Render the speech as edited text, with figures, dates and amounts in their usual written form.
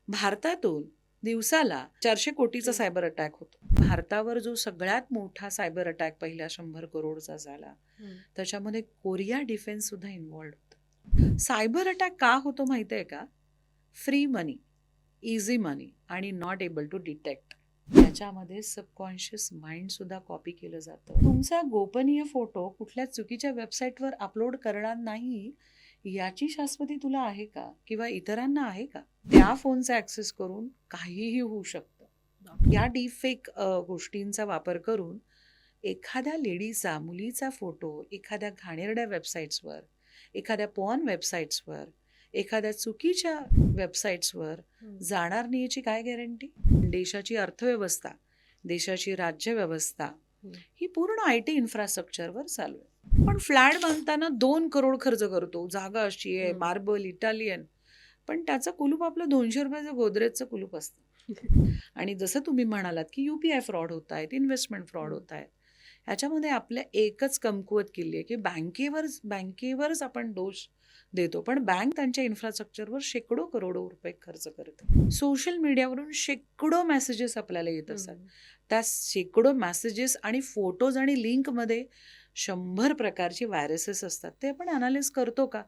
भारतातून दिवसाला 400 कोटीचा सायबर अटॅक होतो. भारतावर जो सगळ्यात मोठा सायबर अटॅक पहिल्या 100 करोडचा झाला, त्याच्यामध्ये कोरिया डिफेन्स सुद्धा इन्व्हॉल्ड होतं. सायबर अटॅक का होतो माहिती आहे का? फ्री मनी, इझी मनी आणि नॉट एबल टू डिटेक्ट, याच्यामध्ये सबकॉन्शियस माइंड सुद्धा कॉपी केलं जातं. तुमचा गोपनीय फोटो कुठल्या चुकीच्या वेबसाईटवर अपलोड करणार नाही याची शाश्वती तुला आहे का, किंवा इतरांना आहे का? त्या फोनचा ऍक्सेस करून काहीही होऊ शकतं. या डीपफेक गोष्टींचा वापर करून एखाद्या लेडीचा, मुलीचा फोटो एखाद्या घाणेरड्या वेबसाईट्सवर, एखाद्या पॉर्न वेबसाईट्सवर, एखाद्या चुकीच्या वेबसाईट्सवर जाणार नाही याची काय गॅरंटी? देशाची अर्थव्यवस्था, देशाची राज्यव्यवस्था ही पूर्ण IT इन्फ्रास्ट्रक्चरवर चालू आहे. पण फ्लॅट बांधताना 2 करोड खर्च करतो, जागा अशी आहे, मार्बल, इटालियन, पण त्याचं कुलूप आपलं 200 रुपयाचं गोदरेजचं कुलूप असतं. आणि जसं तुम्ही म्हणालात की UPI फ्रॉड होत आहेत, इन्व्हेस्टमेंट फ्रॉड होत आहेत, ह्याच्यामध्ये आपल्या एकच कमकुवत केली आहे की बँकेवरच आपण दोष देतो, पण बँक त्यांच्या इन्फ्रास्ट्रक्चरवर शेकडो करोडो रुपये खर्च करते. सोशल मीडियावरून शेकडो मेसेजेस आपल्याला येत असतात. त्या शेकडो मेसेजेस आणि फोटोज आणि लिंकमध्ये 100 प्रकारची व्हायरसेस असतात. ते आपण अनालिज करतो का?